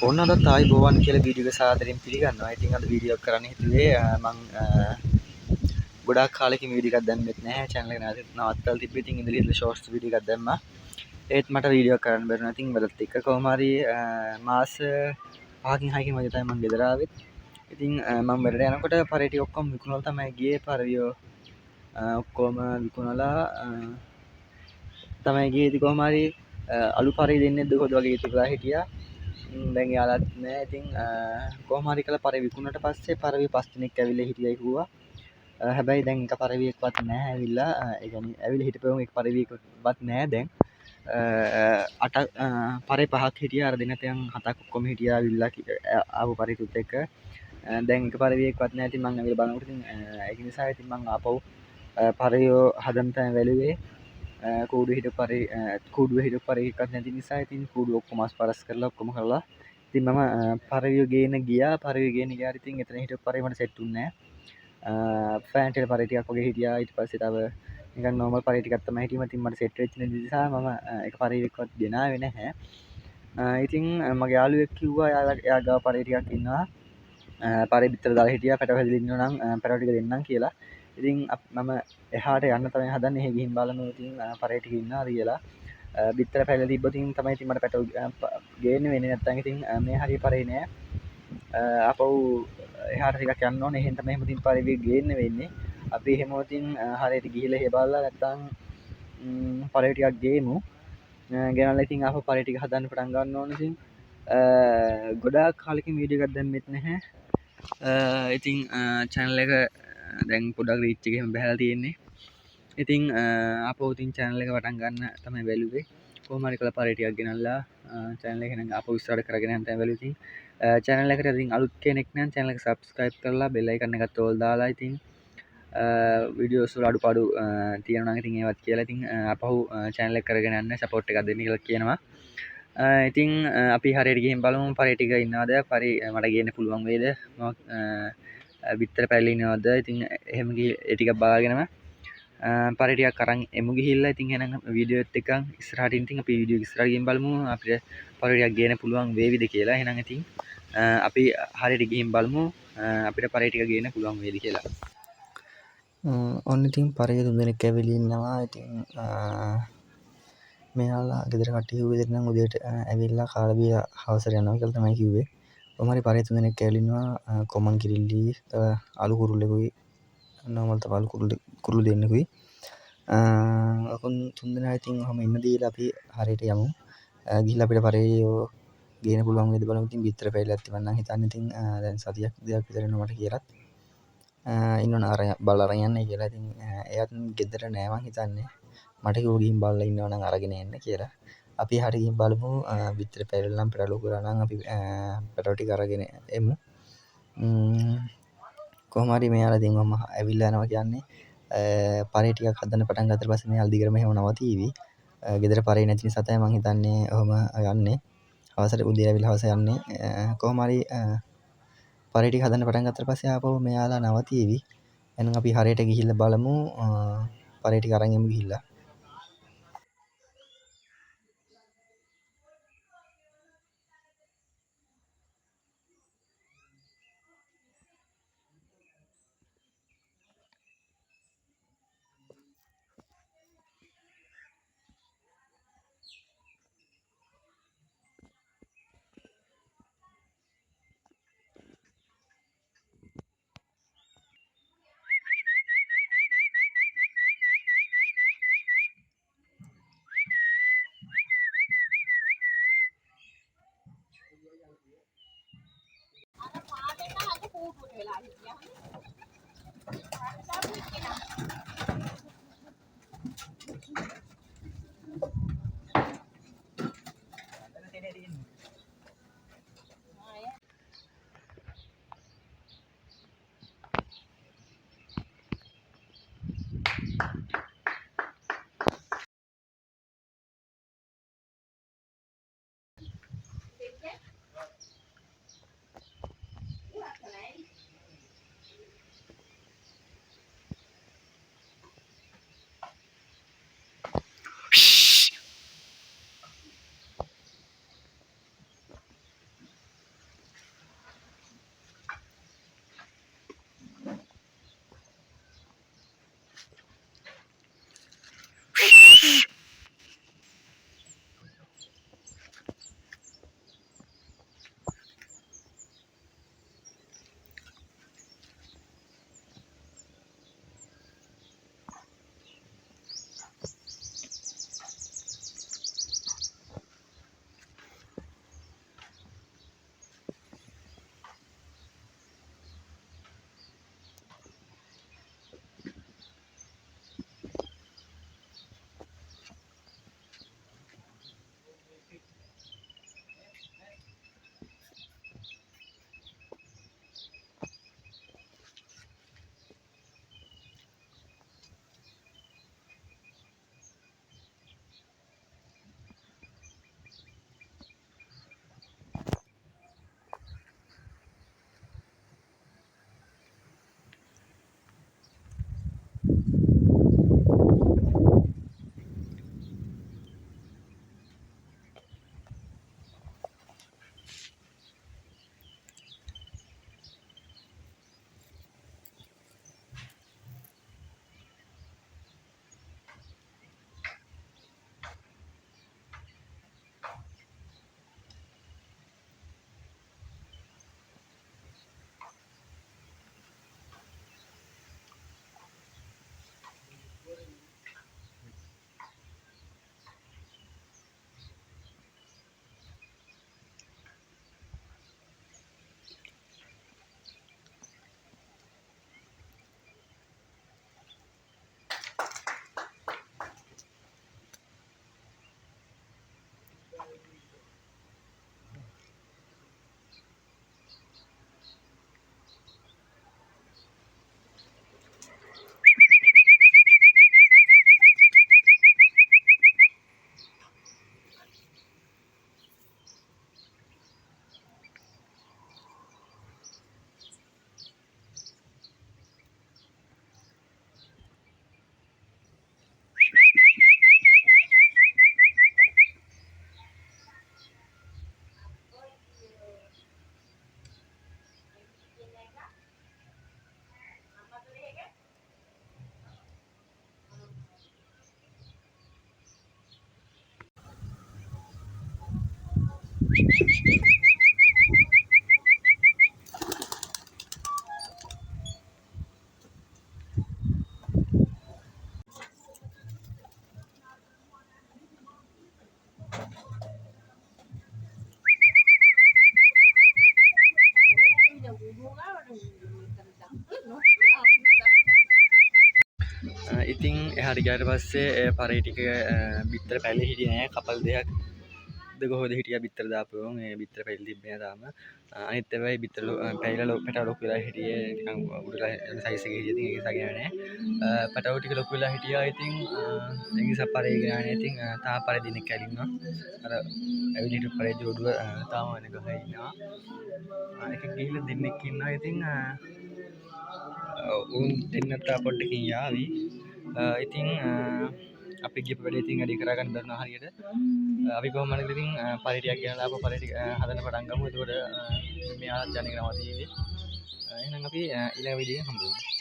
ඕන්න අදත් ආයි බෝවන් කියලා වීඩියෝ එක සාදරයෙන් පිළිගන්නවා. ඉතින් අද වීඩියෝ එක කරන්න හිතුවේ මම ගොඩාක් කාලෙකින් වීඩියෝ එකක් දැම්මෙත් නැහැ. channel එක නවත්තලා තිබ්බේ. ඉතින් ඉඳලා shorts වීඩියෝ එකක් දැම්මා. ඒත් මට වීඩියෝ එකක් කරන්න බැරුණා. ඉතින් වලත් එක්ක කොහොම හරි මාස 5කින් 6කින් වගේ තමයි මම ගෙදර ආවෙත්. ඉතින් මම වැඩට යනකොට පරේ ටික ඔක්කොම විකුණලා තමයි ගියේ. පරියෝ ඔක්කොම විකුණලා තමයි ගියේ. ඉතින් කොහොම හරි අලු පරේ දෙන්නේ දුකද වගේ ඉතිරලා හිටියා. දැන් යාලත් නෑ. ඉතින් කොහොම හරි කළා පරේ විකුණුණාට පස්සේ පරවේ 5 දිනක් ඇවිල්ලා හිටියයි කිව්වා. හැබැයි දැන් එක පරවියෙක්වත් නැහැ ඇවිල්ලා. ඒ කියන්නේ ඇවිල්ලා හිටපෙවම එක පරවියෙක්වත් නැහැ දැන්. අට පරේ 5ක් හිටියා. අර දිනතෙන් 7ක් ඔක්කොම හිටියා ඇවිල්ලා ආපු පරිතුත් එක්ක. දැන් එක පරවියෙක්වත් නැහැ. ඉතින් මම ඇවිල්ලා බලනකොට ඉතින් ඒක නිසා ඉතින් මම ආපහු පරයෝ හදන්න තමයි වැළුවේ. කූඩු හිටපු පරේ කූඩුවේ හිටපු පරේ එකක් නැති නිසා ඉතින් කූඩු ඔක්කොම අස්පරස් කරලා ඔක්කොම කරලා ඉතින් මම පරවිය ගේන ගියා. පරවිය ගේන ගියාට ඉතින් එතන හිටපු පරේ මට සෙට් වුණේ නැහැ. ෆෑන්ටල් පරේ ටිකක් වගේ හිටියා. ඊට පස්සේ තව නිකන් නෝමල් පරේ ටිකක් තමයි හිටියේ. ඉතින් මට සෙට් වෙච්ච නිසා මම එක පරේකවත් ගෙනාවේ නැහැ. ඉතින් මගේ යාළුවෙක් කිව්වා එයා ගාව පරේ ටිකක් ඉන්නවා. පරේ බිත්තර දාලා හිටියා. පැටව හැදලා ඉන්නවා නම් පැටව ටික දෙන්නම් කියලා. ඉතින් මම එහාට යන්න තමයි හදන්නේ. එහෙ ගිහින් බලමු ඉතින් පරේ ටික ඉන්නවාද කියලා. බිත්තර පැලලා තිබ්බොත් ඉතින් තමයි ඉතින් මට පැටව ගේන්න වෙන්නේ. නැත්නම් ඉතින් මේ හරිය පරේ නෑ. අපව් එහාට ටිකක් යන්න ඕනේ. එහෙන් තමයි ඉතින් පරේ ගේන්න වෙන්නේ. අපි එහෙම ඉතින් හරියට ගිහිල්ලා එහෙ බලලා නැත්නම් පරේ ටිකක් ගේමු. ගෙනල්ලා ඉතින් ආපහු පරේ ටික හදන්න පටන් ගන්න ඕනේ. ඉතින් ගොඩාක් කාලෙකින් වීඩියෝ එකක් දැම්මෙත් නැහැ. ඉතින් channel එක දැන් පොඩක් රීච් එක එහෙම බහලා තියෙන්නේ. ඉතින් ආපහු ඉතින් channel එක පටන් ගන්න තමයි බැලුවේ. කොහොම හරි කළා පරේ ටිකක් ගෙනල්ලා channel එක නම් ආපහු ඉස්සරහට කරගෙන යන්න තමයි බැලුවේ. ඉතින් channel එකට ඉතින් අලුත් කෙනෙක් නම් channel එක subscribe කරලා bell icon එකත් ඕල් දාලා ඉතින් වීඩියෝස් වල අඩුපාඩු තියෙනවා නම් ඉතින් ඒවත් කියලා ඉතින් ආපහු channel එක කරගෙන යන්න support එකක් දෙන්න කියලා කියනවා. ඉතින් අපි හරියට ගිහින් බලමු පරේ ටික ඉන්නවද? පරේ මට ගේන්න පුළුවන් වේද? බිත්තර පැලේ ඉන්නවද? ඉතින් එහෙම ඒ ටික බලාගෙනම පරේ ටිකක් අරන් එමු ගිහිල්ලා ඉතින් එහෙනම් වීඩියෝ එකත් එක්ක ඉස්සරහට ඉතින් අපි වීඩියෝ එක ඉස්සරහට ගිහින් බලමු අපිට පරේ ටිකක් ගේන්න පුළුවන් වේවිද කියලා. එහෙනම් ඉතින් අපි හරියට ගිහින් බලමු අපිට පරේ ටික ගේන්න පුළුවන් වේද කියලා. ඔන්න ඉතින් පරේ 3 දෙනෙක් ඇවිල්ලා ඉන්නවා. ඉතින් මෙයාලා ගෙදර කට්ටිය කිව්වේ දෙන්නම් උදේට ඇවිල්ලා කාලා බීලා හවසට යනවා කියලා තමයි කිව්වේ. කොහොම හරි පරේ 3 දෙනෙක් ඇවිල්ලා ඉන්නවා. කොමන් කිරිල්ලි අලු කුරුල්ලෙකුයි නෝමල් තව අලු කුරුල්ලු දෙන්නෙකුයි. ඔකුන් 3 දෙනා ඉතින් ඔහම ඉන්න දීලා අපි හරියට යමු. ගිහිල්ලා අපිට පරේයෝ ගේන්න පුළුවන් වේද බලමු. ඉතින් බිත්තර පැලයක් තිබ්බනම් නම් හිතන්නේ ඉතින් දැන් සතියක් දෙකක් විතර වෙනවා මට කියලාත්. ඉන්නවනේ අර බලලා අරන් යන්නයි කියලා. ඉතින් එයාත් ගෙදර නෑ මං හිතන්නේ. මට කිව්වා ගිහින් බලලා ඉන්නවා නම් අරගෙන එන්න කියලා. අපි හරිය ගිහින් බලමු. බිත්තර පැලල නම් පැටලු කරා නම් අපි පැටව ටික අරගෙන එමු. කොහොම හරි මෙයාලා ඉතින් මම ඇවිල්ලා යනවා කියන්නේ පරේ ටිකක් හදන්න පටන් ගත්තට පස්සේ මෙයාලා දිගටම එහෙම නවතීවි. ගෙදර පරේ නැති නිසා තමයි මං හිතන්නේ ඔහම යන්නේ. හවසට උදේ ඇවිල්ලා හවස යන්නේ. කොහොම හරි පරේ ටික හදන්න පටන් ගත්තට පස්සේ ආපහු මෙයාලා නවතීවි. එහෙනම් අපි හරියට ගිහිල්ලා බලමු. පරේ ටික අරන් එමු ගිහිල්ලා. ඉතින් එහාට ගියාට පස්සේ පරේ ටික බිත්තර පැලේ හිටියේ නෑ කපල් දෙකක් කොහොමද හිටියා බිත්තර දාපුවම මේ බිත්තර පැලි තිබ්බේ නෑ තාම අනිත් ඒවායි බිත්තර පැලිලා පැටව ලොකු වෙලා හිටියේ නිකන් උඩලා යන සයිස් එකේ හිටියේ ඉතින් ඒක නිසා ගෙනාවේ නෑ පැටව ටික ලොකු වෙලා හිටියා ඉතින් ඒ නිසා පරේ ගෙනාවේ නෑ ඉතින් තාම පරේ දිනෙක කැලි ඉන්නවා අර ඇවිල්ලා හිටපු පරේ ජෝඩුව තාම අනේ ගහේ ඉන්නවා ඒක ගිහිල්ලා දිනෙක ඉන්නවා ඉතින් උන් දෙන්නත් පොඩ්ඩකින් යාවි ඉතින් අපි ගියපු වැඩේ ඉතින් වැඩි කරගන්න බැරුණා හරියට අපි කොහොම හරි ඉතින් පරි ටිකක් ගෙනලා ආපහු පරි ටික හදන්න පටන් ගමු එතකොට මෙයාලත් යන්නේ නවතිවි එහෙනම් අපි ඊළඟ වීඩියෝ එකෙන් හම්බ වෙමු